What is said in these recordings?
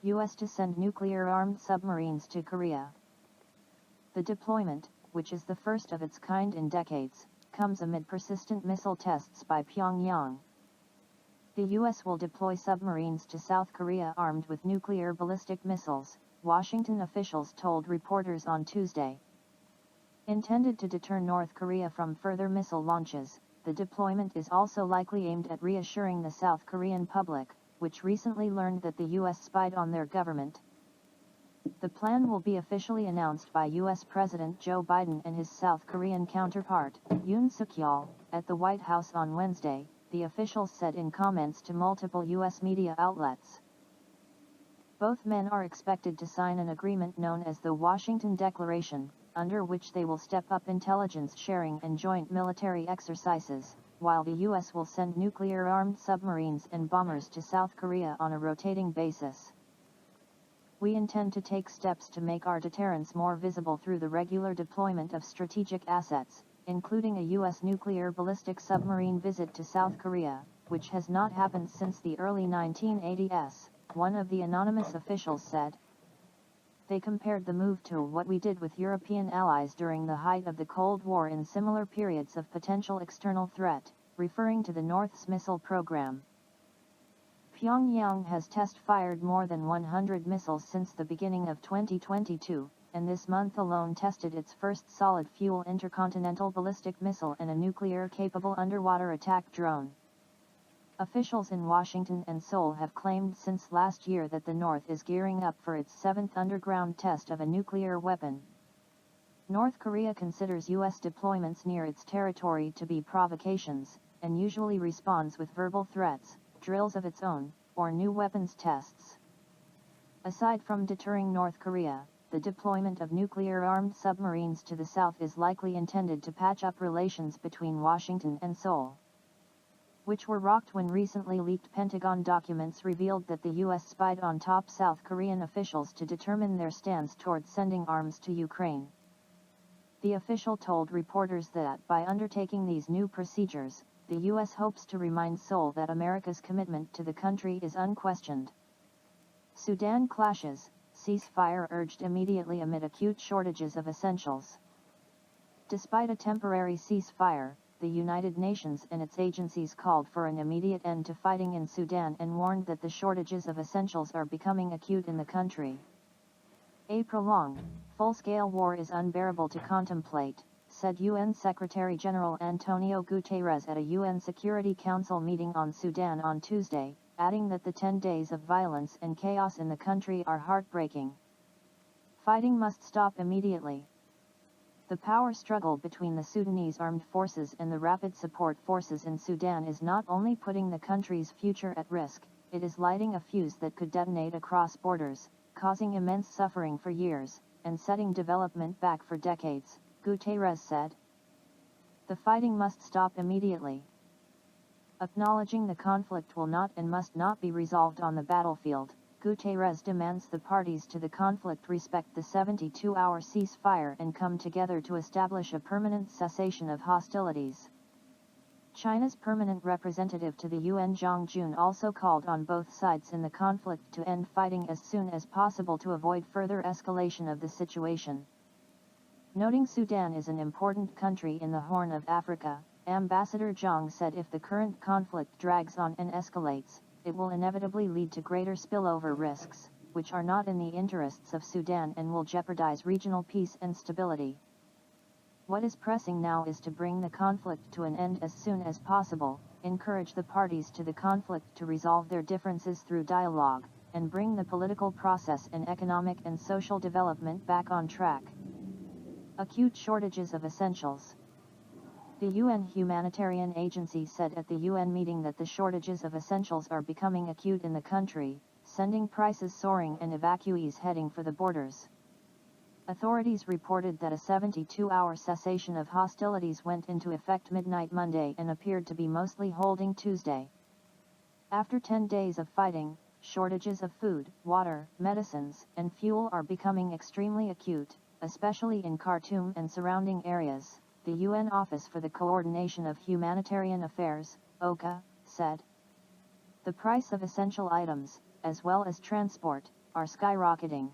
U.S. to send nuclear-armed submarines to Korea. The deployment, which is the first of its kind in decades, comes amid persistent missile tests by Pyongyang. The U.S. will deploy submarines to South Korea armed with nuclear ballistic missiles, Washington officials told reporters on Tuesday. Intended to deter North Korea from further missile launches, the deployment is also likely aimed at reassuring the South Korean public, which recently learned that the U.S. spied on their government. The plan will be officially announced by U.S. President Joe Biden and his South Korean counterpart, Yoon Suk-yeol, at the White House on Wednesday, the officials said in comments to multiple U.S. media outlets. Both men are expected to sign an agreement known as the Washington Declaration, under which they will step up intelligence sharing and joint military exercises, while the U.S. will send nuclear-armed submarines and bombers to South Korea on a rotating basis. We intend to take steps to make our deterrence more visible through the regular deployment of strategic assets, including a U.S. nuclear ballistic submarine visit to South Korea, which has not happened since the early 1980s, one of the anonymous officials said. They compared the move to what we did with European allies during the height of the Cold War in similar periods of potential external threat, referring to the North's missile program. Pyongyang has test-fired more than 100 missiles since the beginning of 2022, and this month alone tested its first solid-fuel intercontinental ballistic missile and a nuclear-capable underwater attack drone. Officials in Washington and Seoul have claimed since last year that the North is gearing up for its seventh underground test of a nuclear weapon. North Korea considers U.S. deployments near its territory to be provocations, and usually responds with verbal threats, drills of its own, or new weapons tests. Aside from deterring North Korea, the deployment of nuclear-armed submarines to the south is likely intended to patch up relations between Washington and Seoul, which were rocked when recently leaked Pentagon documents revealed that the U.S. spied on top South Korean officials to determine their stance toward sending arms to Ukraine. The official told reporters that by undertaking these new procedures, the U.S. hopes to remind Seoul that America's commitment to the country is unquestioned. Sudan clashes, ceasefire urged immediately amid acute shortages of essentials. Despite a temporary ceasefire, the United Nations and its agencies called for an immediate end to fighting in Sudan and warned that the shortages of essentials are becoming acute in the country. A prolonged, full-scale war is unbearable to contemplate, said UN Secretary-General Antonio Guterres at a UN Security Council meeting on Sudan on Tuesday, adding that the 10 days of violence and chaos in the country are heartbreaking. Fighting must stop immediately. The power struggle between the Sudanese armed forces and the Rapid Support Forces in Sudan is not only putting the country's future at risk, it is lighting a fuse that could detonate across borders, causing immense suffering for years, and setting development back for decades, Guterres said. The fighting must stop immediately. Acknowledging the conflict will not and must not be resolved on the battlefield, Guterres demands the parties to the conflict respect the 72-hour ceasefire and come together to establish a permanent cessation of hostilities. China's permanent representative to the UN Zhang Jun also called on both sides in the conflict to end fighting as soon as possible to avoid further escalation of the situation. Noting Sudan is an important country in the Horn of Africa, Ambassador Zhang said if the current conflict drags on and escalates, it will inevitably lead to greater spillover risks, which are not in the interests of Sudan and will jeopardize regional peace and stability. What is pressing now is to bring the conflict to an end as soon as possible, encourage the parties to the conflict to resolve their differences through dialogue, and bring the political process and economic and social development back on track. Acute shortages of essentials. The UN humanitarian agency said at the UN meeting that the shortages of essentials are becoming acute in the country, sending prices soaring and evacuees heading for the borders. Authorities reported that a 72-hour cessation of hostilities went into effect midnight Monday and appeared to be mostly holding Tuesday. After 10 days of fighting, shortages of food, water, medicines, and fuel are becoming extremely acute, especially in Khartoum and surrounding areas, the UN Office for the Coordination of Humanitarian Affairs, OCHA, said. The price of essential items, as well as transport, are skyrocketing.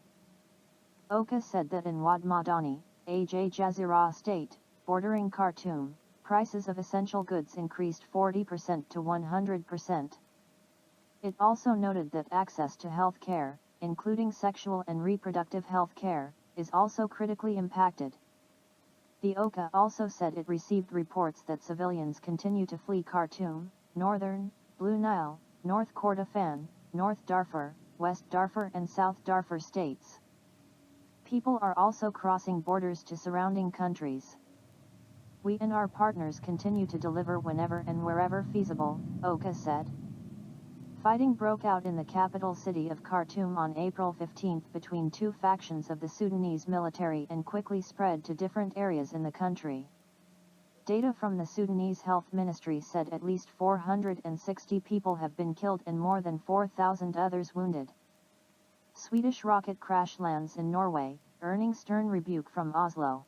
Oka said that in Wad Madani, a Jazeera state, bordering Khartoum, prices of essential goods increased 40% to 100%. It also noted that access to health care, including sexual and reproductive health care, is also critically impacted. The Oka also said it received reports that civilians continue to flee Khartoum, Northern, Blue Nile, North Kordofan, North Darfur, West Darfur and South Darfur states. People are also crossing borders to surrounding countries. We and our partners continue to deliver whenever and wherever feasible, Oka said. Fighting broke out in the capital city of Khartoum on April 15 between two factions of the Sudanese military and quickly spread to different areas in the country. Data from the Sudanese Health Ministry said at least 460 people have been killed and more than 4,000 others wounded. Swedish Rocket Crash lands in Norway, earning stern rebuke from Oslo.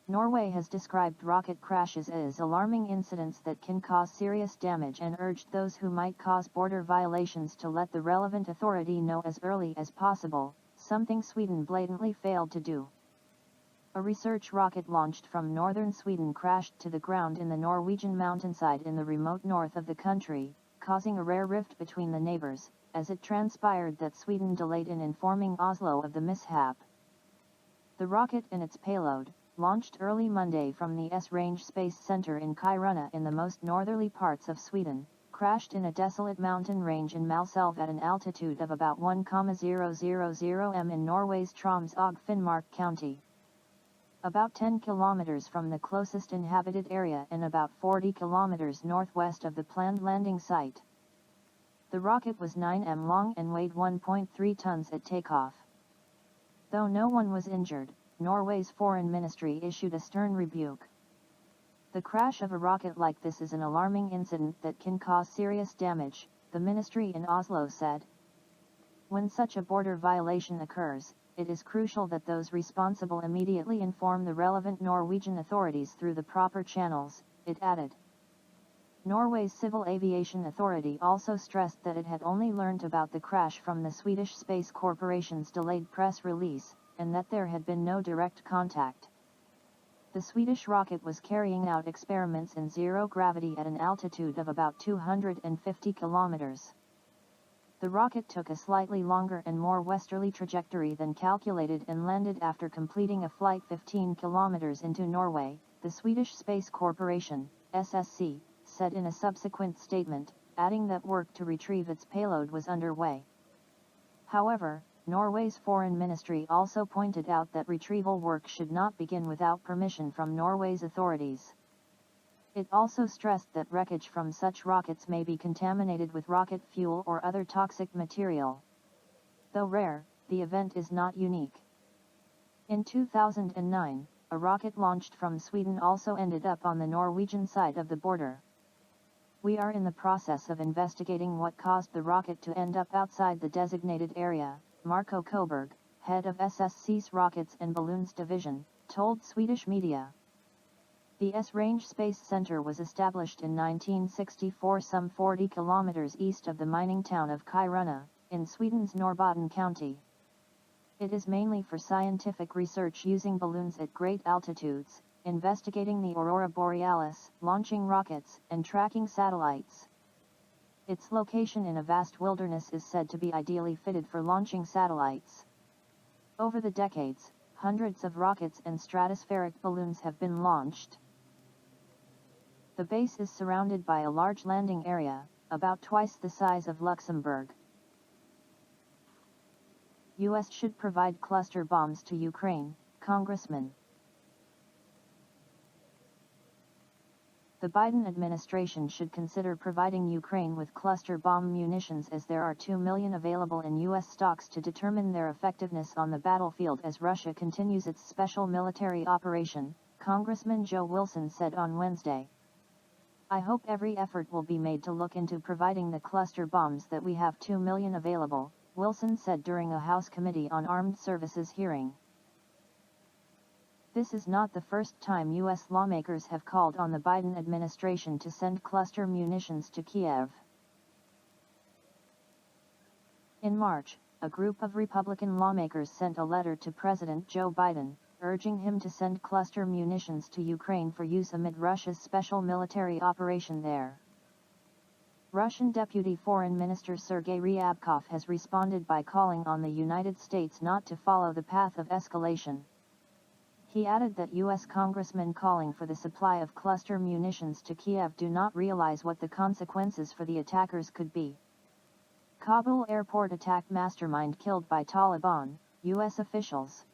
Norway has described rocket crashes as alarming incidents that can cause serious damage and urged those who might cause border violations to let the relevant authority know as early as possible, something Sweden blatantly failed to do. A research rocket launched from northern Sweden crashed to the ground in the Norwegian mountainside in the remote north of the country, causing a rare rift between the neighbors, as it transpired that Sweden delayed in informing Oslo of the mishap. The rocket and its payload, launched early Monday from the S-Range Space Center in Kiruna in the most northerly parts of Sweden, crashed in a desolate mountain range in Malselv at an altitude of about 1,000 m in Norway's Troms og Finnmark county. About 10 kilometers from the closest inhabited area and about 40 kilometers northwest of the planned landing site. The rocket was 9 m long and weighed 1.3 tons at takeoff. Though no one was injured, Norway's foreign ministry issued a stern rebuke. The crash of a rocket like this is an alarming incident that can cause serious damage, the ministry in Oslo said. When such a border violation occurs, it is crucial that those responsible immediately inform the relevant Norwegian authorities through the proper channels, it added. Norway's Civil Aviation Authority also stressed that it had only learned about the crash from the Swedish Space Corporation's delayed press release, and that there had been no direct contact. The Swedish rocket was carrying out experiments in zero gravity at an altitude of about 250 kilometers. The rocket took a slightly longer and more westerly trajectory than calculated and landed after completing a flight 15 kilometers into Norway, the Swedish Space Corporation, SSC, said in a subsequent statement, adding that work to retrieve its payload was underway. However, Norway's foreign ministry also pointed out that retrieval work should not begin without permission from Norway's authorities. It also stressed that wreckage from such rockets may be contaminated with rocket fuel or other toxic material. Though rare, the event is not unique. In 2009, a rocket launched from Sweden also ended up on the Norwegian side of the border. We are in the process of investigating what caused the rocket to end up outside the designated area, Marco Koberg, head of SSC's Rockets and Balloons Division, told Swedish media. The S-Range Space Center was established in 1964 some 40 kilometers east of the mining town of Kiruna, in Sweden's Norrbotten county. It is mainly for scientific research using balloons at great altitudes, investigating the aurora borealis, launching rockets, and tracking satellites. Its location in a vast wilderness is said to be ideally fitted for launching satellites. Over the decades, hundreds of rockets and stratospheric balloons have been launched. The base is surrounded by a large landing area, about twice the size of Luxembourg. U.S. should provide cluster bombs to Ukraine, Congressman. The Biden administration should consider providing Ukraine with cluster bomb munitions as there are 2 million available in U.S. stocks to determine their effectiveness on the battlefield as Russia continues its special military operation, Congressman Joe Wilson said on Wednesday. I hope every effort will be made to look into providing the cluster bombs that we have 2 million available, Wilson said during a House Committee on Armed Services hearing. This is not the first time U.S. lawmakers have called on the Biden administration to send cluster munitions to Kiev. In March, a group of Republican lawmakers sent a letter to President Joe Biden, urging him to send cluster munitions to Ukraine for use amid Russia's special military operation there. Russian Deputy Foreign Minister Sergei Ryabkov has responded by calling on the United States not to follow the path of escalation. He added that U.S. congressmen calling for the supply of cluster munitions to Kiev do not realize what the consequences for the attackers could be. Kabul airport attack mastermind killed by Taliban, U.S. officials.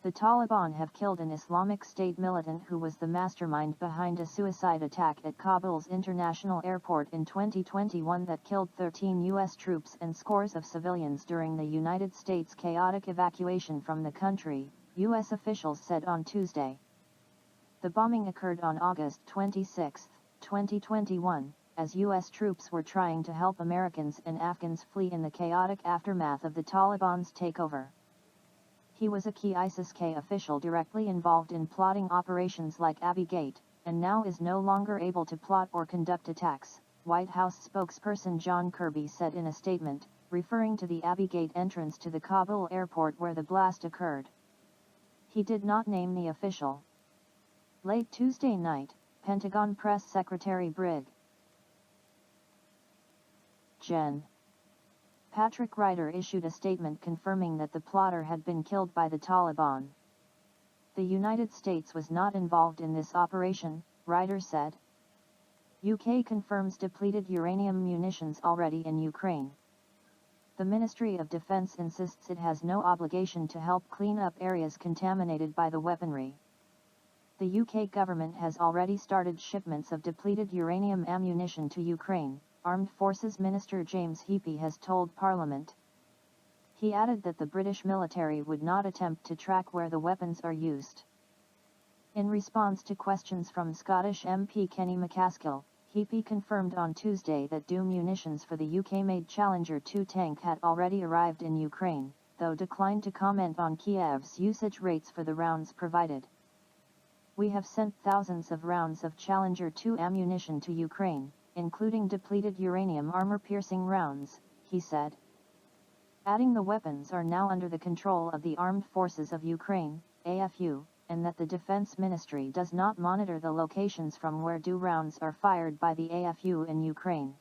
The Taliban have killed an Islamic State militant who was the mastermind behind a suicide attack at Kabul's international airport in 2021 that killed 13 U.S. troops and scores of civilians during the United States' chaotic evacuation from the country, U.S. officials said on Tuesday. The bombing occurred on August 26, 2021, as U.S. troops were trying to help Americans and Afghans flee in the chaotic aftermath of the Taliban's takeover. He was a key ISIS-K official directly involved in plotting operations like Abbey Gate, and now is no longer able to plot or conduct attacks, White House spokesperson John Kirby said in a statement, referring to the Abbey Gate entrance to the Kabul airport where the blast occurred. He did not name the official. Late Tuesday night, Pentagon Press Secretary Brig. Gen. Patrick Ryder issued a statement confirming that the plotter had been killed by the Taliban. The United States was not involved in this operation, Ryder said. UK confirms depleted uranium munitions already in Ukraine. The Ministry of Defense insists it has no obligation to help clean up areas contaminated by the weaponry. The UK government has already started shipments of depleted uranium ammunition to Ukraine, Armed Forces Minister James Heappey has told Parliament. He added that the British military would not attempt to track where the weapons are used. In response to questions from Scottish MP Kenny McCaskill, Heappey confirmed on Tuesday that munitions for the UK-made Challenger 2 tank had already arrived in Ukraine, though declined to comment on Kiev's usage rates for the rounds provided. We have sent thousands of rounds of Challenger 2 ammunition to Ukraine, including depleted uranium armor-piercing rounds, he said. Adding the weapons are now under the control of the Armed Forces of Ukraine, AFU, and that the Defense Ministry does not monitor the locations from where rounds are fired by the AFU in Ukraine.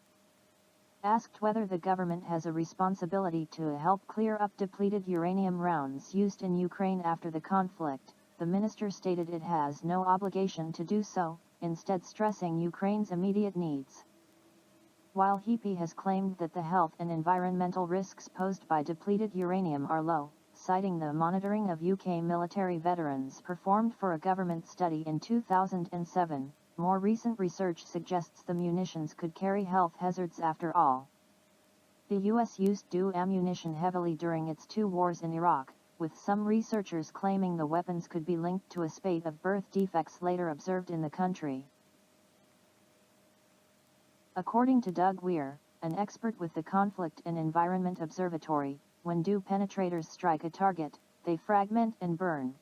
Asked whether the government has a responsibility to help clear up depleted uranium rounds used in Ukraine after the conflict, the minister stated it has no obligation to do so, instead stressing Ukraine's immediate needs. While Heappey has claimed that the health and environmental risks posed by depleted uranium are low, citing the monitoring of UK military veterans performed for a government study in 2007, more recent research suggests the munitions could carry health hazards after all. The US used DU ammunition heavily during its two wars in Iraq, with some researchers claiming the weapons could be linked to a spate of birth defects later observed in the country. According to Doug Weir, an expert with the Conflict and Environment Observatory, when DU penetrators strike a target, they fragment and burn,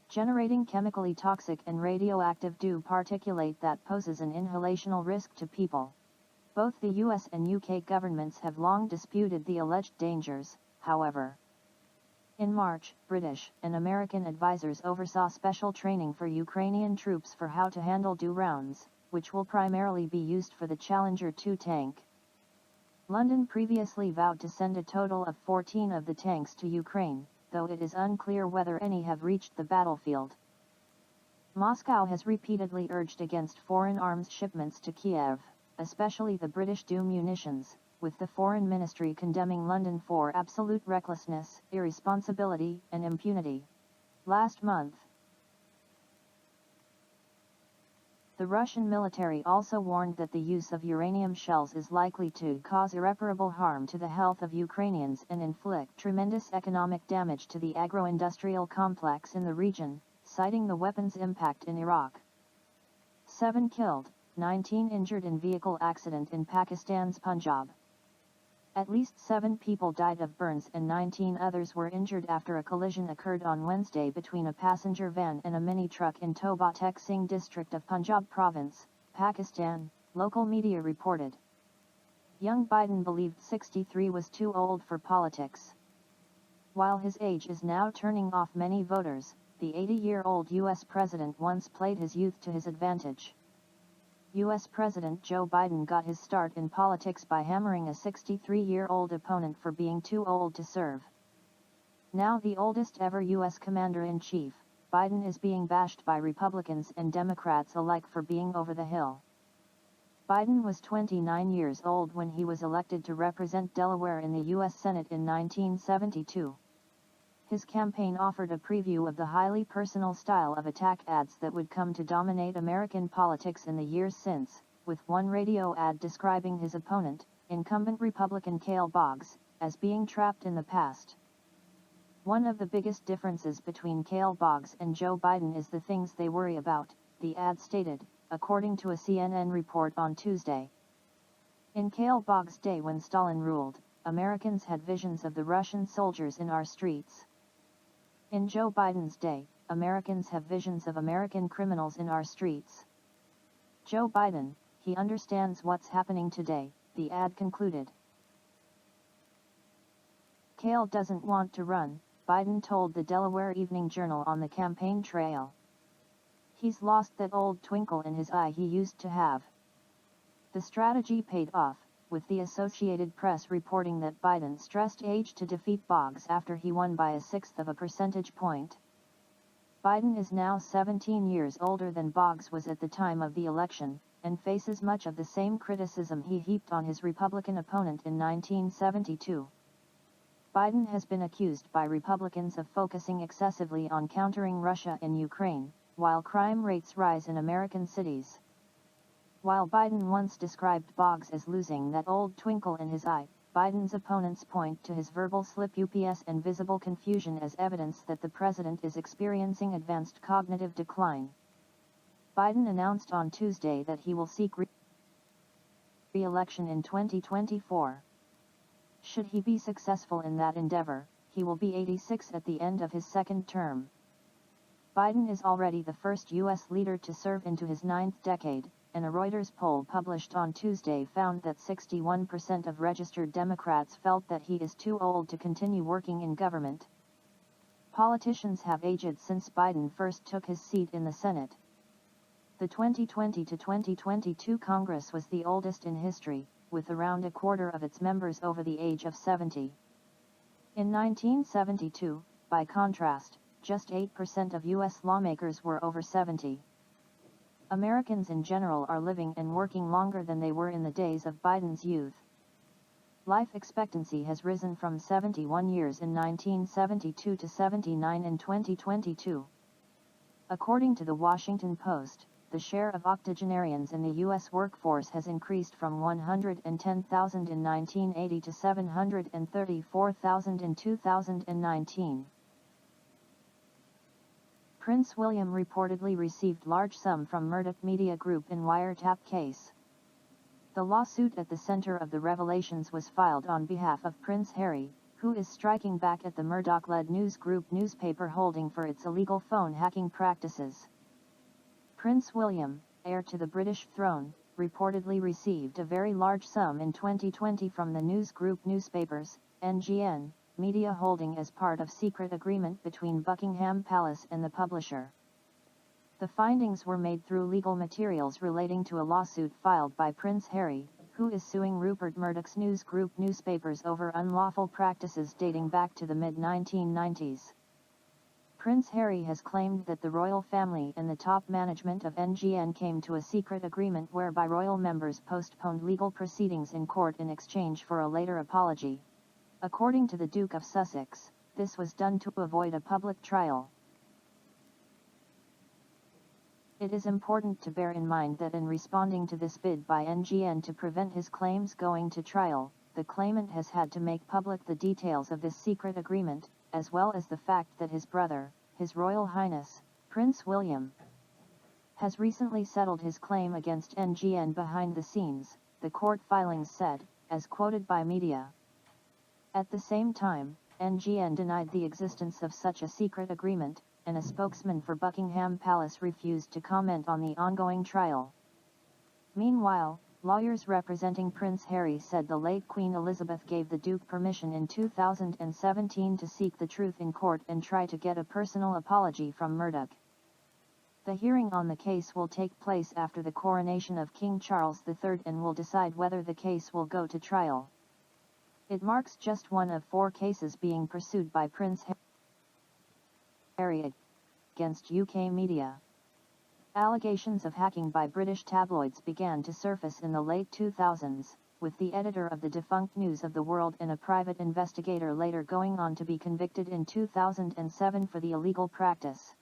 generating chemically toxic and radioactive DU particulate that poses an inhalational risk to people. Both the US and UK governments have long disputed the alleged dangers, however. In March, British and American advisors oversaw special training for Ukrainian troops for how to handle DU rounds, which will primarily be used for the Challenger 2 tank. London previously vowed to send a total of 14 of the tanks to Ukraine, though it is unclear whether any have reached the battlefield. Moscow has repeatedly urged against foreign arms shipments to Kiev, especially the British DU munitions, with the Foreign Ministry condemning London for absolute recklessness, irresponsibility, and impunity. Last month, the Russian military also warned that the use of uranium shells is likely to cause irreparable harm to the health of Ukrainians and inflict tremendous economic damage to the agro-industrial complex in the region, citing the weapon's impact in Iraq. 7 killed, 19 injured in vehicle accident in Pakistan's Punjab. At least 7 people died of burns and 19 others were injured after a collision occurred on Wednesday between a passenger van and a mini-truck in Toba Tek Singh district of Punjab province, Pakistan, local media reported. Young Biden believed 63 was too old for politics. While his age is now turning off many voters, the 80-year-old U.S. president once played his youth to his advantage. U.S. President Joe Biden got his start in politics by hammering a 63-year-old opponent for being too old to serve. Now the oldest ever U.S. commander-in-chief, Biden is being bashed by Republicans and Democrats alike for being over the hill. Biden was 29 years old when he was elected to represent Delaware in the U.S. Senate in 1972. His campaign offered a preview of the highly personal style of attack ads that would come to dominate American politics in the years since, with one radio ad describing his opponent, incumbent Republican Cale Boggs, as being trapped in the past. One of the biggest differences between Cale Boggs and Joe Biden is the things they worry about, the ad stated, according to a CNN report on Tuesday. In Cale Boggs' day when Stalin ruled, Americans had visions of the Russian soldiers in our streets. In Joe Biden's day, Americans have visions of American criminals in our streets. Joe Biden, he understands what's happening today, the ad concluded. Cale doesn't want to run, Biden told the Delaware Evening Journal on the campaign trail. He's lost that old twinkle in his eye he used to have. The strategy paid off, with the Associated Press reporting that Biden stressed age to defeat Boggs after he won by 1/6 of a percentage point. Biden is now 17 years older than Boggs was at the time of the election, and faces much of the same criticism he heaped on his Republican opponent in 1972. Biden has been accused by Republicans of focusing excessively on countering Russia and Ukraine, while crime rates rise in American cities. While Biden once described Boggs as losing that old twinkle in his eye, Biden's opponents point to his verbal slip ups and visible confusion as evidence that the president is experiencing advanced cognitive decline. Biden announced on Tuesday that he will seek re-election in 2024. Should he be successful in that endeavor, he will be 86 at the end of his second term. Biden is already the first U.S. leader to serve into his ninth decade, and a Reuters poll published on Tuesday found that 61% of registered Democrats felt that he is too old to continue working in government. Politicians have aged since Biden first took his seat in the Senate. The 2020 to 2022 Congress was the oldest in history, with around a quarter of its members over the age of 70. In 1972, by contrast, just 8% of U.S. lawmakers were over 70. Americans in general are living and working longer than they were in the days of Biden's youth. Life expectancy has risen from 71 years in 1972 to 79 in 2022. According to the Washington Post, the share of octogenarians in the U.S. workforce has increased from 110,000 in 1980 to 734,000 in 2019. Prince William reportedly received large sum from Murdoch Media Group in Wiretap case. The lawsuit at the center of the revelations was filed on behalf of Prince Harry, who is striking back at the Murdoch-led news group newspaper holding for its illegal phone hacking practices. Prince William, heir to the British throne, reportedly received a very large sum in 2020 from the news group newspapers, NGN, Media Holding as part of secret agreement between Buckingham Palace and the publisher. The findings were made through legal materials relating to a lawsuit filed by Prince Harry, who is suing Rupert Murdoch's news group newspapers over unlawful practices dating back to the mid-1990s. Prince Harry has claimed that the royal family and the top management of NGN came to a secret agreement whereby royal members postponed legal proceedings in court in exchange for a later apology. According to the Duke of Sussex, this was done to avoid a public trial. It is important to bear in mind that in responding to this bid by NGN to prevent his claims going to trial, the claimant has had to make public the details of this secret agreement, as well as the fact that his brother, His Royal Highness, Prince William, has recently settled his claim against NGN behind the scenes, the court filings said, as quoted by media. At the same time, NGN denied the existence of such a secret agreement, and a spokesman for Buckingham Palace refused to comment on the ongoing trial. Meanwhile, Lawyers representing Prince Harry said the late Queen Elizabeth gave the Duke permission in 2017 to seek the truth in court and try to get a personal apology from Murdoch. The hearing on the case will take place after the coronation of King Charles III and will decide whether the case will go to trial. It marks just one of 4 cases being pursued by Prince Harry against UK media. Allegations of hacking by British tabloids began to surface in the late 2000s, with the editor of the defunct News of the World and a private investigator later going on to be convicted in 2007 for the illegal practice.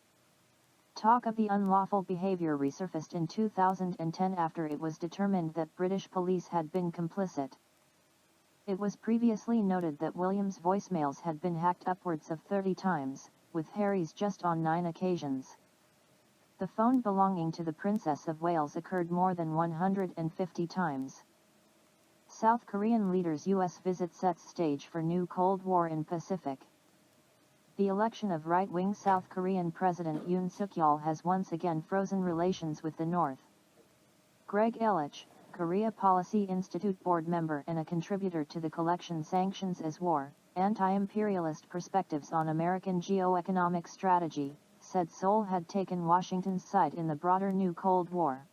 Talk of the unlawful behavior resurfaced in 2010 after it was determined that British police had been complicit. It was previously noted that William's voicemails had been hacked upwards of 30 times, with Harry's just on 9 occasions. The phone belonging to the Princess of Wales occurred more than 150 times. South Korean leader's U.S. visit sets stage for new Cold War in Pacific. The election of right-wing South Korean President Yoon Suk-yeol has once again frozen relations with the North. Greg Ellich, Korea Policy Institute board member and a contributor to the collection Sanctions as War, Anti-Imperialist Perspectives on American Geoeconomic Strategy, said Seoul had taken Washington's side in the broader new Cold War.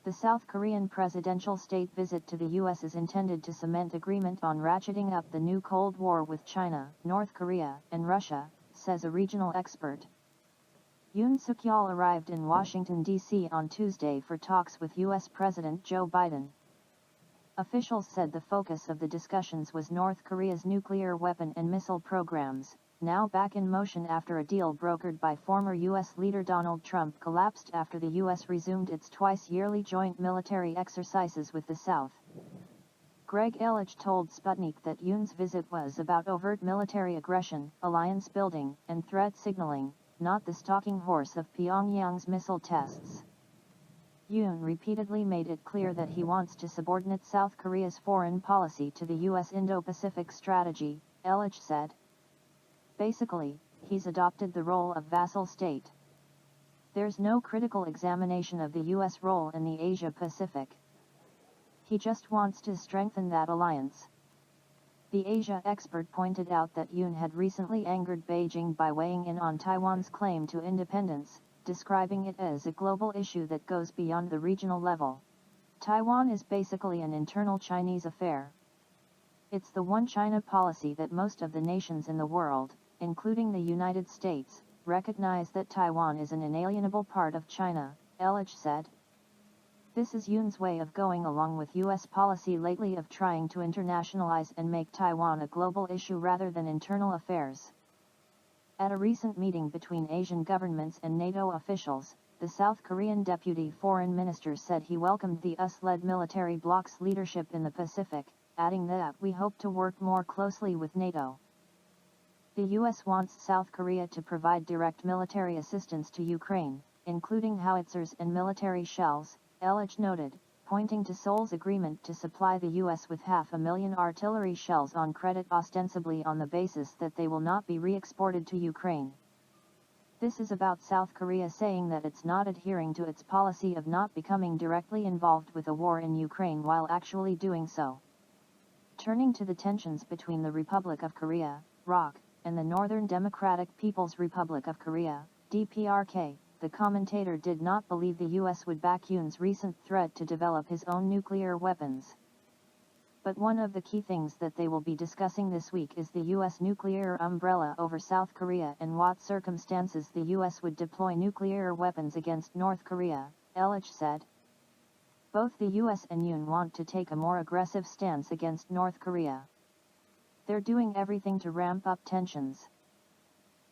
The South Korean presidential state visit to the U.S. is intended to cement agreement on ratcheting up the new Cold War with China, North Korea, and Russia, says a regional expert. Yoon Suk-yeol arrived in Washington, D.C. on Tuesday for talks with U.S. President Joe Biden. Officials said the focus of the discussions was North Korea's nuclear weapon and missile programs, now back in motion after a deal brokered by former U.S. leader Donald Trump collapsed after the U.S. resumed its twice-yearly joint military exercises with the South. Greg Ellich told Sputnik that Yoon's visit was about overt military aggression, alliance building, and threat signaling, not the stalking horse of Pyongyang's missile tests. Yoon repeatedly made it clear that he wants to subordinate South Korea's foreign policy to the U.S. Indo-Pacific strategy, Ellich said. Basically, he's adopted the role of vassal state. There's no critical examination of the U.S. role in the Asia-Pacific. He just wants to strengthen that alliance. The Asia expert pointed out that Yoon had recently angered Beijing by weighing in on Taiwan's claim to independence, describing it as a global issue that goes beyond the regional level. Taiwan is basically an internal Chinese affair. It's the one China policy that most of the nations in the world, including the United States, recognize that Taiwan is an inalienable part of China, Ellich said. This is Yoon's way of going along with U.S. policy lately of trying to internationalize and make Taiwan a global issue rather than internal affairs. At a recent meeting between Asian governments and NATO officials, the South Korean deputy foreign minister said he welcomed the US-led military bloc's leadership in the Pacific, adding that we hope to work more closely with NATO. The U.S. wants South Korea to provide direct military assistance to Ukraine, including howitzers and military shells, Ellich noted, pointing to Seoul's agreement to supply the U.S. with 500,000 artillery shells on credit ostensibly on the basis that they will not be re-exported to Ukraine. This is about South Korea saying that it's not adhering to its policy of not becoming directly involved with a war in Ukraine while actually doing so. Turning to the tensions between the Republic of Korea, ROK, and the Northern Democratic People's Republic of Korea, DPRK, the commentator did not believe the U.S. would back Yoon's recent threat to develop his own nuclear weapons. But one of the key things that they will be discussing this week is the U.S. nuclear umbrella over South Korea and what circumstances the U.S. would deploy nuclear weapons against North Korea, Ellich said. Both the U.S. and Yoon want to take a more aggressive stance against North Korea. They're doing everything to ramp up tensions.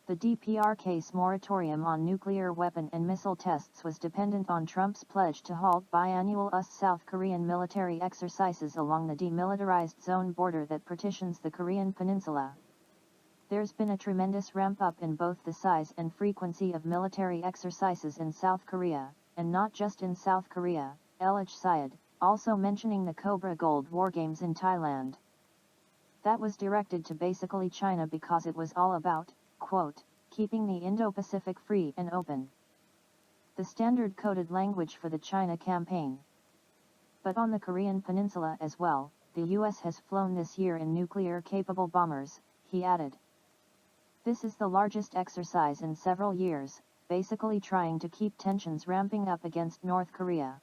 The DPRK's moratorium on nuclear weapon and missile tests was dependent on Trump's pledge to halt biannual US-South Korean military exercises along the demilitarized zone border that partitions the Korean peninsula. There's been a tremendous ramp-up in both the size and frequency of military exercises in South Korea, and not just in South Korea, Ellich said, also mentioning the Cobra Gold War Games in Thailand. That was directed to basically China because it was all about, quote, keeping the Indo-Pacific free and open. The standard coded language for the China campaign. But on the Korean peninsula as well, the US has flown this year in nuclear-capable bombers, he added. This is the largest exercise in several years, basically trying to keep tensions ramping up against North Korea.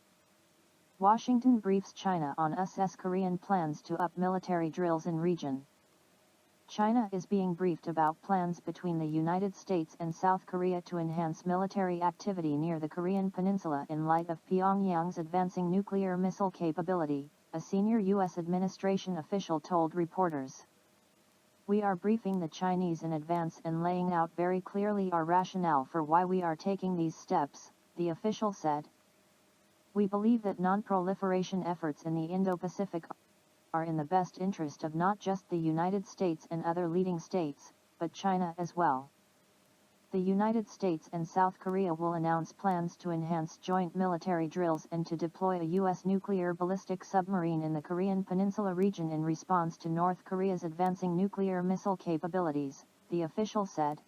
Washington briefs China on US Korean plans to up military drills in region. China is being briefed about plans between the United States and South Korea to enhance military activity near the Korean peninsula in light of Pyongyang's advancing nuclear missile capability, a senior U.S. administration official told reporters. We are briefing the Chinese in advance and laying out very clearly our rationale for why we are taking these steps, the official said. We believe that non-proliferation efforts in the Indo-Pacific are in the best interest of not just the United States and other leading states, but China as well. The United States and South Korea will announce plans to enhance joint military drills and to deploy a U.S. nuclear ballistic submarine in the Korean Peninsula region in response to North Korea's advancing nuclear missile capabilities, the official said.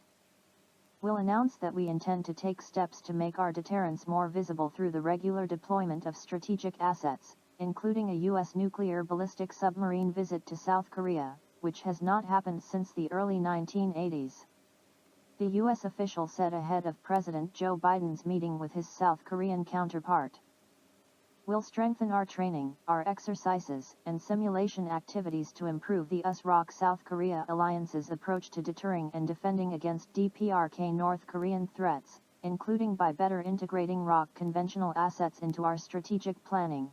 We'll announce that we intend to take steps to make our deterrence more visible through the regular deployment of strategic assets, including a U.S. nuclear ballistic submarine visit to South Korea, which has not happened since the early 1980s. The U.S. official said ahead of President Joe Biden's meeting with his South Korean counterpart. We'll strengthen our training, our exercises, and simulation activities to improve the US-ROK South Korea alliance's approach to deterring and defending against DPRK North Korean threats, including by better integrating ROK conventional assets into our strategic planning.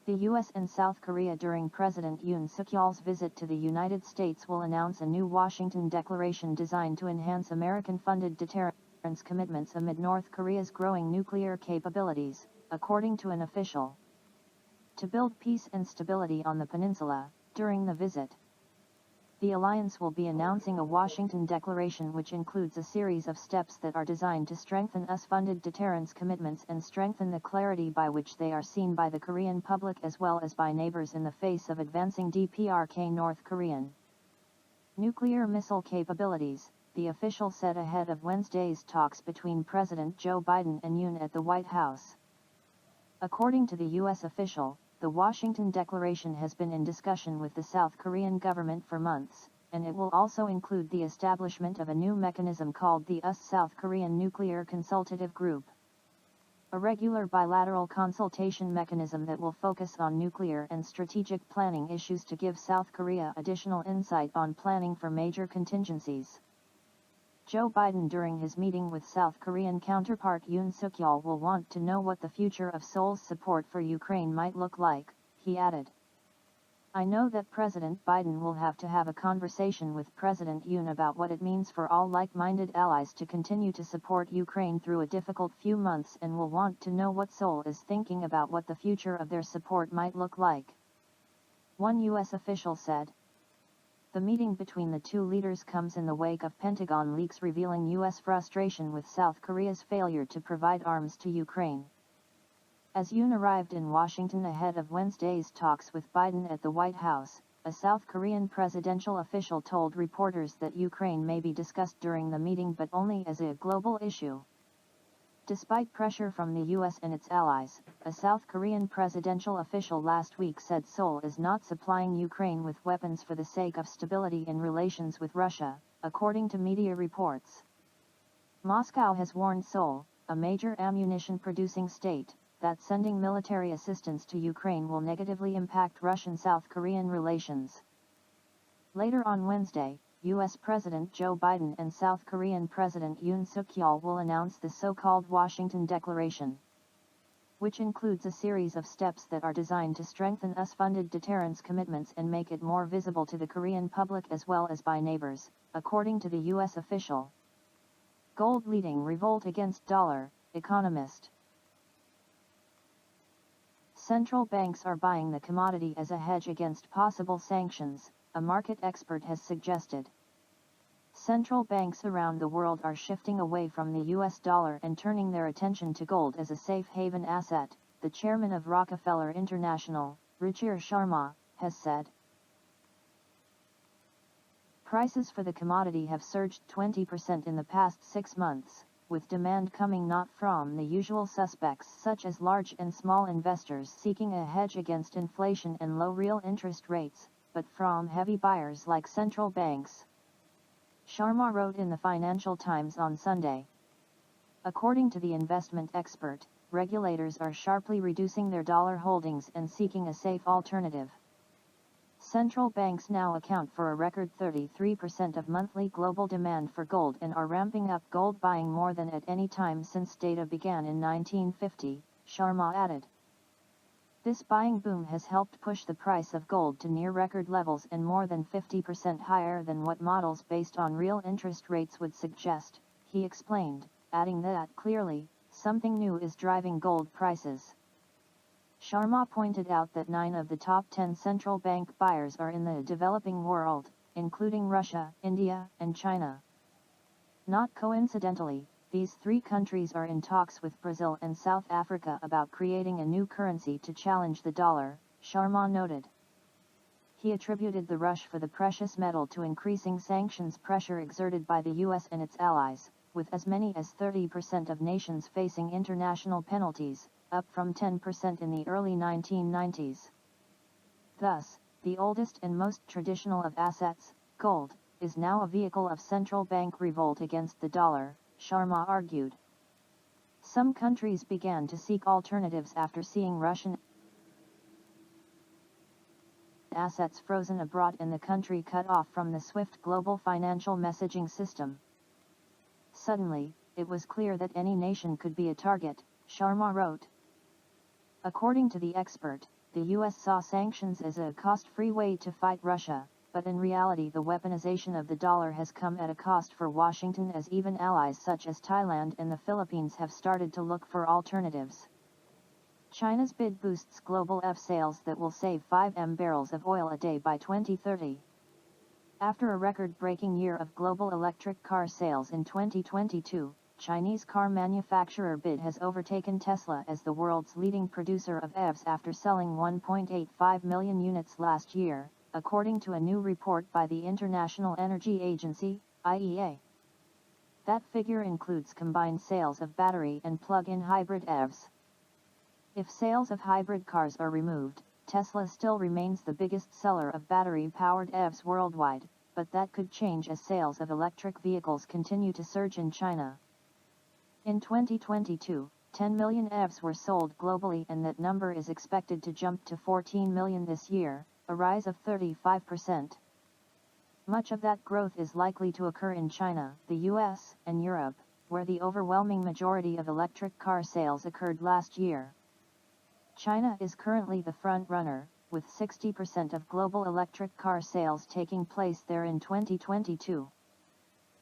The U.S. and South Korea during President Yoon Suk-yeol's visit to the United States will announce a new Washington declaration designed to enhance American-funded deterrence commitments amid North Korea's growing nuclear capabilities, according to an official. To build peace and stability on the peninsula, during the visit, the alliance will be announcing a Washington declaration which includes a series of steps that are designed to strengthen US-funded deterrence commitments and strengthen the clarity by which they are seen by the Korean public as well as by neighbors in the face of advancing DPRK North Korean nuclear missile capabilities, the official said ahead of Wednesday's talks between President Joe Biden and Yoon at the White House. According to the U.S. official, the Washington Declaration has been in discussion with the South Korean government for months, and it will also include the establishment of a new mechanism called the US-South Korean Nuclear Consultative Group. A regular bilateral consultation mechanism that will focus on nuclear and strategic planning issues to give South Korea additional insight on planning for major contingencies. Joe Biden during his meeting with South Korean counterpart Yoon Suk-yeol will want to know what the future of Seoul's support for Ukraine might look like, he added. I know that President Biden will have to have a conversation with President Yoon about what it means for all like-minded allies to continue to support Ukraine through a difficult few months and will want to know what Seoul is thinking about what the future of their support might look like. One U.S. official said. The meeting between the two leaders comes in the wake of Pentagon leaks revealing U.S. frustration with South Korea's failure to provide arms to Ukraine. As Yoon arrived in Washington ahead of Wednesday's talks with Biden at the White House, a South Korean presidential official told reporters that Ukraine may be discussed during the meeting but only as a global issue. Despite pressure from the U.S. and its allies, a South Korean presidential official last week said Seoul is not supplying Ukraine with weapons for the sake of stability in relations with Russia, according to media reports. Moscow has warned Seoul, a major ammunition-producing state, that sending military assistance to Ukraine will negatively impact Russian-South Korean relations. Later on Wednesday, U.S. President Joe Biden and South Korean President Yoon Suk-yeol will announce the so-called Washington Declaration, which includes a series of steps that are designed to strengthen US-funded deterrence commitments and make it more visible to the Korean public as well as by neighbors, according to the U.S. official. Gold leading revolt against dollar, economist. Central banks are buying the commodity as a hedge against possible sanctions, a market expert has suggested. Central banks around the world are shifting away from the US dollar and turning their attention to gold as a safe haven asset, the chairman of Rockefeller International, Ruchir Sharma, has said. Prices for the commodity have surged 20% in the past 6 months, with demand coming not from the usual suspects such as large and small investors seeking a hedge against inflation and low real interest rates, but from heavy buyers like central banks. Sharma wrote in the Financial Times on Sunday. According to the investment expert, regulators are sharply reducing their dollar holdings and seeking a safe alternative. Central banks now account for a record 33% of monthly global demand for gold and are ramping up gold buying more than at any time since data began in 1950, Sharma added. This buying boom has helped push the price of gold to near record levels and more than 50% higher than what models based on real interest rates would suggest, he explained, adding that clearly, something new is driving gold prices. Sharma pointed out that 9 of the top 10 central bank buyers are in the developing world, including Russia, India, and China. Not coincidentally, these 3 countries are in talks with Brazil and South Africa about creating a new currency to challenge the dollar, Sharma noted. He attributed the rush for the precious metal to increasing sanctions pressure exerted by the US and its allies, with as many as 30% of nations facing international penalties, up from 10% in the early 1990s. Thus, the oldest and most traditional of assets, gold, is now a vehicle of central bank revolt against the dollar, Sharma argued. Some countries began to seek alternatives after seeing Russian assets frozen abroad and the country cut off from the SWIFT global financial messaging system. Suddenly, it was clear that any nation could be a target, Sharma wrote. According to the expert, the US saw sanctions as a cost-free way to fight Russia, but in reality the weaponization of the dollar has come at a cost for Washington, as even allies such as Thailand and the Philippines have started to look for alternatives. China's bid boosts global sales that will save 5 million barrels of oil a day by 2030. After a record-breaking year of global electric car sales in 2022, Chinese car manufacturer BYD has overtaken Tesla as the world's leading producer of EVs after selling 1.85 million units last year, according to a new report by the International Energy Agency, IEA. That figure includes combined sales of battery and plug-in hybrid EVs. If sales of hybrid cars are removed, Tesla still remains the biggest seller of battery-powered EVs worldwide, but that could change as sales of electric vehicles continue to surge in China. In 2022, 10 million EVs were sold globally, and that number is expected to jump to 14 million this year, a rise of 35%. Much of that growth is likely to occur in China, the US, and Europe, where the overwhelming majority of electric car sales occurred last year. China is currently the front runner, with 60% of global electric car sales taking place there in 2022.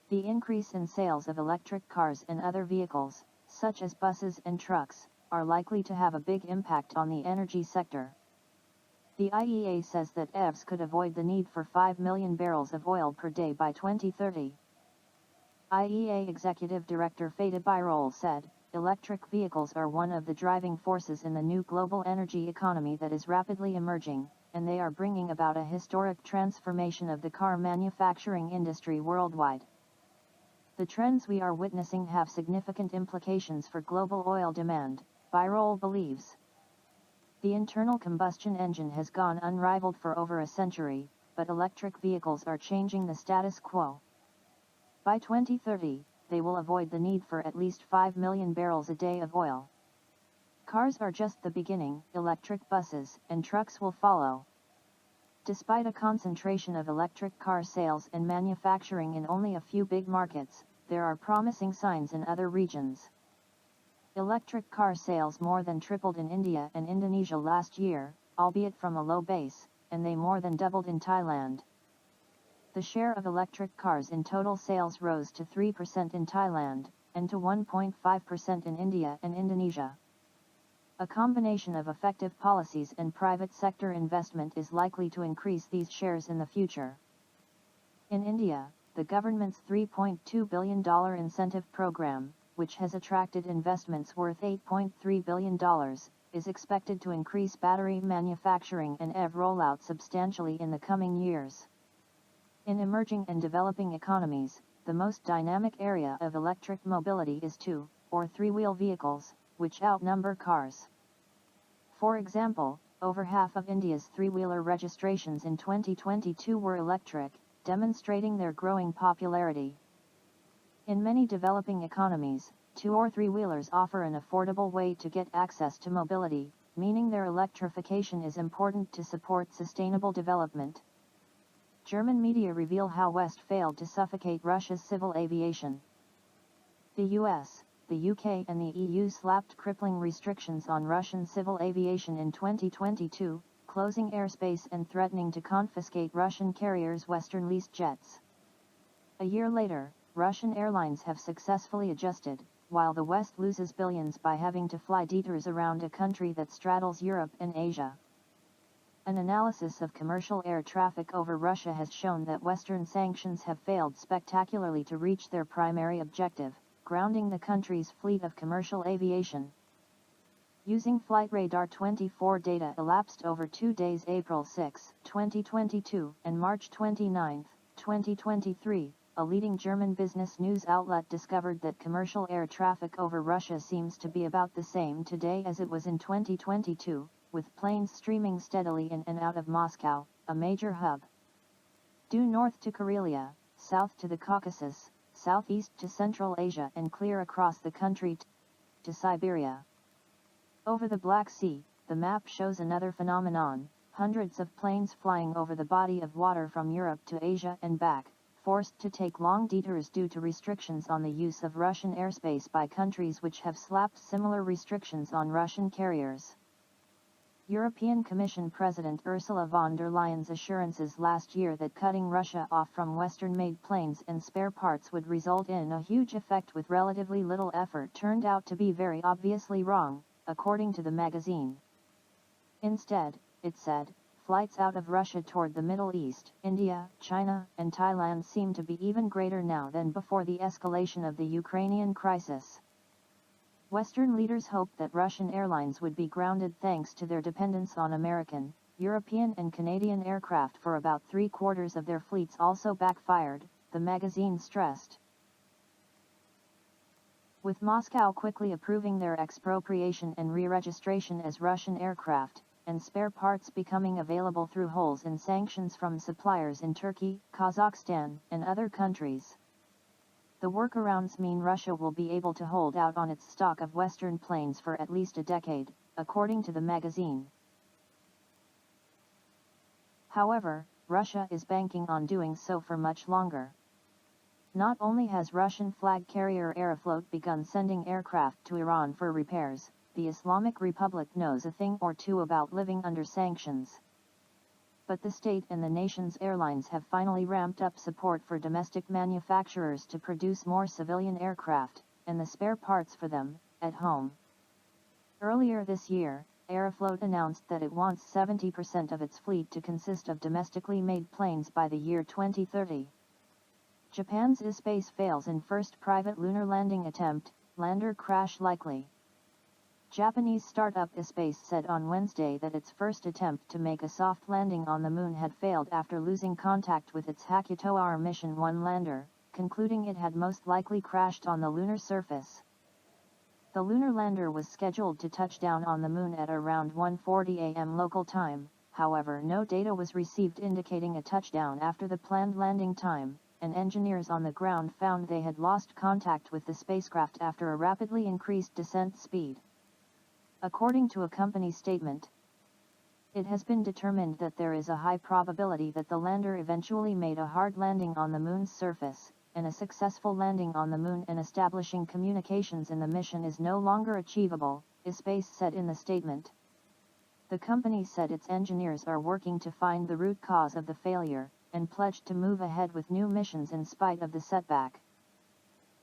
The increase in sales of electric cars and other vehicles, such as buses and trucks, are likely to have a big impact on the energy sector. The IEA says that EVs could avoid the need for 5 million barrels of oil per day by 2030. IEA Executive Director Fatih Birol said, "Electric vehicles are one of the driving forces in the new global energy economy that is rapidly emerging, and they are bringing about a historic transformation of the car manufacturing industry worldwide. The trends we are witnessing have significant implications for global oil demand," Birol believes. The internal combustion engine has gone unrivaled for over a century, but electric vehicles are changing the status quo. By 2030, they will avoid the need for at least 5 million barrels a day of oil. Cars are just the beginning, electric buses and trucks will follow. Despite a concentration of electric car sales and manufacturing in only a few big markets, there are promising signs in other regions. Electric car sales more than tripled in India and Indonesia last year, albeit from a low base, and they more than doubled in Thailand. The share of electric cars in total sales rose to 3% in Thailand, and to 1.5% in India and Indonesia. A combination of effective policies and private sector investment is likely to increase these shares in the future. In India, the government's $3.2 billion incentive program, which has attracted investments worth $8.3 billion, is expected to increase battery manufacturing and EV rollout substantially in the coming years. In emerging and developing economies, the most dynamic area of electric mobility is 2- or 3-wheel vehicles, which outnumber cars. For example, over half of India's 3-wheeler registrations in 2022 were electric, demonstrating their growing popularity. In many developing economies, 2- or 3-wheelers offer an affordable way to get access to mobility, meaning their electrification is important to support sustainable development. German media reveal how West failed to suffocate Russia's civil aviation. The US, the UK and the EU slapped crippling restrictions on Russian civil aviation in 2022, closing airspace and threatening to confiscate Russian carriers' Western-leased jets. A year later, Russian airlines have successfully adjusted, while the West loses billions by having to fly detours around a country that straddles Europe and Asia. An analysis of commercial air traffic over Russia has shown that Western sanctions have failed spectacularly to reach their primary objective, grounding the country's fleet of commercial aviation. Using Flight Radar 24 data elapsed over 2 days, April 6, 2022 and March 29, 2023, a leading German business news outlet discovered that commercial air traffic over Russia seems to be about the same today as it was in 2022, with planes streaming steadily in and out of Moscow, a major hub. Due north to Karelia, south to the Caucasus, southeast to Central Asia and clear across the country to Siberia. Over the Black Sea, the map shows another phenomenon, hundreds of planes flying over the body of water from Europe to Asia and back, forced to take long detours due to restrictions on the use of Russian airspace by countries which have slapped similar restrictions on Russian carriers. European Commission President Ursula von der Leyen's assurances last year that cutting Russia off from Western-made planes and spare parts would result in a huge effect with relatively little effort turned out to be very obviously wrong, according to the magazine. Instead, it said, flights out of Russia toward the Middle East, India, China, and Thailand seem to be even greater now than before the escalation of the Ukrainian crisis. Western leaders hoped that Russian airlines would be grounded thanks to their dependence on American, European and Canadian aircraft for about 3/4 of their fleets also backfired, the magazine stressed. With Moscow quickly approving their expropriation and re-registration as Russian aircraft, and spare parts becoming available through holes in sanctions from suppliers in Turkey, Kazakhstan, and other countries. The workarounds mean Russia will be able to hold out on its stock of Western planes for at least a decade, according to the magazine. However, Russia is banking on doing so for much longer. Not only has Russian flag carrier Aeroflot begun sending aircraft to Iran for repairs, the Islamic Republic knows a thing or two about living under sanctions. But the state and the nation's airlines have finally ramped up support for domestic manufacturers to produce more civilian aircraft, and the spare parts for them, at home. Earlier this year, Aeroflot announced that it wants 70% of its fleet to consist of domestically made planes by the year 2030. Japan's iSpace fails in first private lunar landing attempt, lander crash likely. Japanese startup iSpace said on Wednesday that its first attempt to make a soft landing on the moon had failed after losing contact with its Hakuto-R Mission 1 lander, concluding it had most likely crashed on the lunar surface. The lunar lander was scheduled to touch down on the moon at around 1:40 a.m. local time, however no data was received indicating a touchdown after the planned landing time, and engineers on the ground found they had lost contact with the spacecraft after a rapidly increased descent speed. According to a company statement, it has been determined that there is a high probability that the lander eventually made a hard landing on the moon's surface, and a successful landing on the moon and establishing communications in the mission is no longer achievable, iSpace said in the statement. The company said its engineers are working to find the root cause of the failure, and pledged to move ahead with new missions in spite of the setback.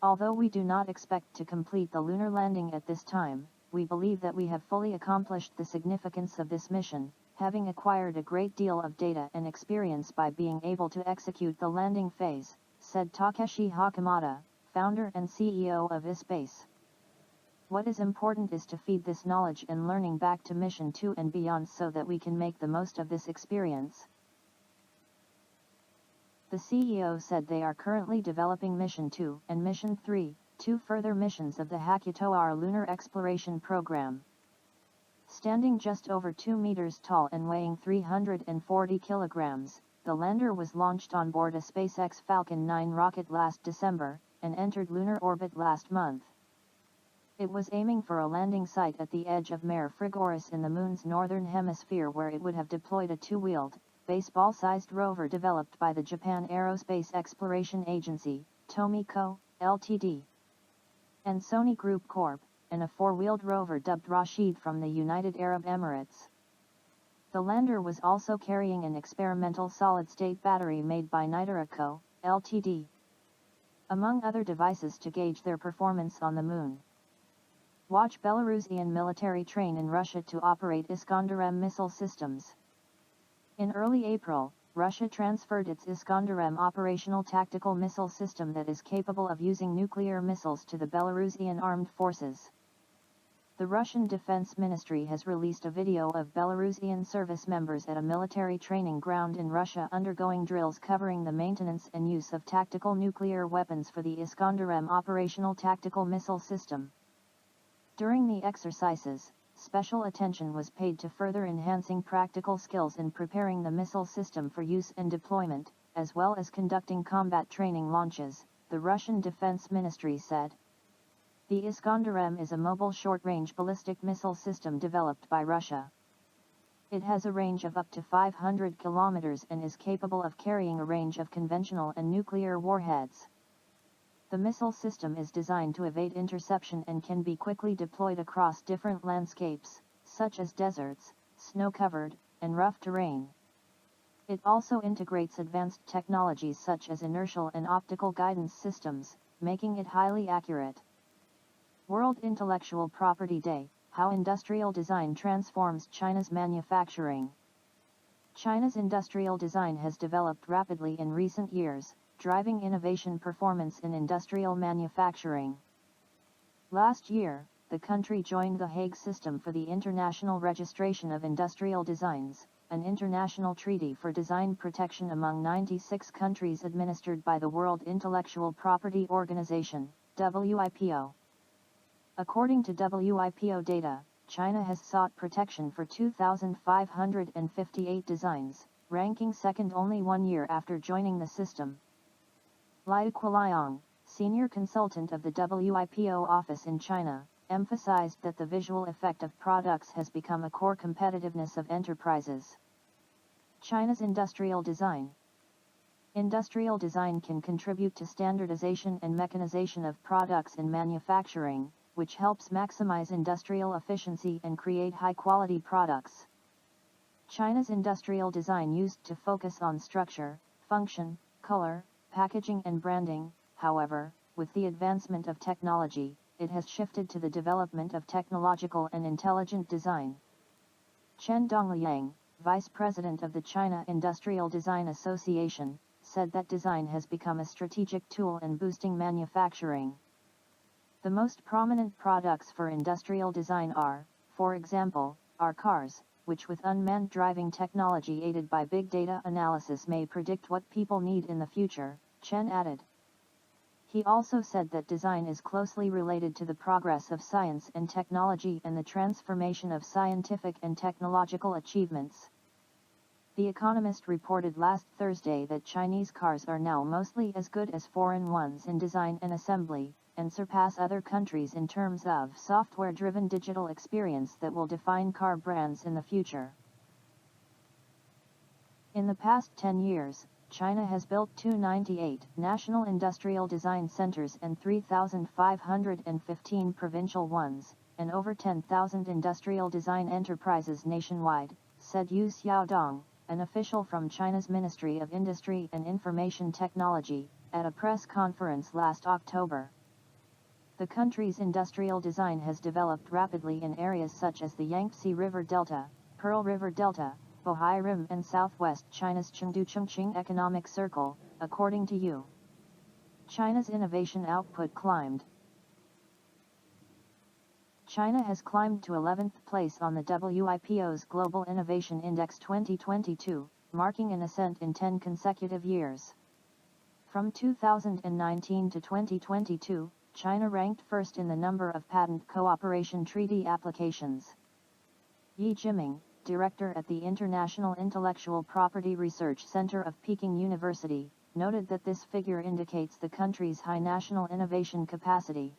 Although we do not expect to complete the lunar landing at this time, we believe that we have fully accomplished the significance of this mission, having acquired a great deal of data and experience by being able to execute the landing phase, said Takeshi Hakamada, founder and CEO of iSpace. What is important is to feed this knowledge and learning back to Mission 2 and beyond so that we can make the most of this experience. The CEO said they are currently developing Mission 2 and Mission 3, two further missions of the Hakutoar lunar exploration program. Standing just over 2 meters tall and weighing 340 kilograms, the lander was launched on board a SpaceX Falcon 9 rocket last December, and entered lunar orbit last month. It was aiming for a landing site at the edge of Mare Frigoris in the Moon's northern hemisphere, where it would have deployed a two-wheeled, baseball-sized rover developed by the Japan Aerospace Exploration Agency, Tomiko, Ltd. and Sony Group Corp., and a four-wheeled rover dubbed Rashid from the United Arab Emirates. The lander was also carrying an experimental solid-state battery made by Nitera Co., Ltd., among other devices to gauge their performance on the Moon. Watch Belarusian military train in Russia to operate Iskander-M missile systems. In early April, Russia transferred its Iskander-M operational tactical missile system that is capable of using nuclear missiles to the Belarusian armed forces. The Russian Defense Ministry has released a video of Belarusian service members at a military training ground in Russia undergoing drills covering the maintenance and use of tactical nuclear weapons for the Iskander-M operational tactical missile system. During the exercises, special attention was paid to further enhancing practical skills in preparing the missile system for use and deployment, as well as conducting combat training launches, the Russian Defense Ministry said. The Iskander-M is a mobile short-range ballistic missile system developed by Russia. It has a range of up to 500 kilometers and is capable of carrying a range of conventional and nuclear warheads. The missile system is designed to evade interception and can be quickly deployed across different landscapes, such as deserts, snow-covered, and rough terrain. It also integrates advanced technologies such as inertial and optical guidance systems, making it highly accurate. World Intellectual Property Day: How Industrial Design Transforms China's Manufacturing. China's industrial design has developed rapidly in recent years, driving innovation performance in industrial manufacturing. Last year, the country joined the Hague System for the International Registration of Industrial Designs, an international treaty for design protection among 96 countries administered by the World Intellectual Property Organization, WIPO. According to WIPO data, China has sought protection for 2,558 designs, ranking second only 1 year after joining the system. Liu Quiliang, senior consultant of the WIPO office in China, emphasized that the visual effect of products has become a core competitiveness of enterprises. China's industrial design. Industrial design can contribute to standardization and mechanization of products in manufacturing, which helps maximize industrial efficiency and create high-quality products. China's industrial design used to focus on structure, function, color, packaging and branding. However, with the advancement of technology, it has shifted to the development of technological and intelligent design. Chen Dongliang, vice president of the China Industrial Design Association, said that design has become a strategic tool in boosting manufacturing. The most prominent products for industrial design are, for example, our cars, which with unmanned driving technology aided by big data analysis may predict what people need in the future, Chen added. He also said that design is closely related to the progress of science and technology and the transformation of scientific and technological achievements. The Economist reported last Thursday that Chinese cars are now mostly as good as foreign ones in design and assembly, and surpass other countries in terms of software-driven digital experience that will define car brands in the future. In the past 10 years, China has built 298 national industrial design centers and 3,515 provincial ones, and over 10,000 industrial design enterprises nationwide, said Yu Xiaodong, an official from China's Ministry of Industry and Information Technology, at a press conference last October. The country's industrial design has developed rapidly in areas such as the Yangtze River Delta, Pearl River Delta, Bohai Rim and southwest China's Chengdu-Chongqing Economic Circle, according to Yu. China's innovation output climbed. China has climbed to 11th place on the WIPO's Global Innovation Index 2022, marking an ascent in 10 consecutive years. From 2019 to 2022, China ranked first in the number of patent cooperation treaty applications. Yi Jiming, director at the International Intellectual Property Research Center of Peking University, noted that this figure indicates the country's high national innovation capacity.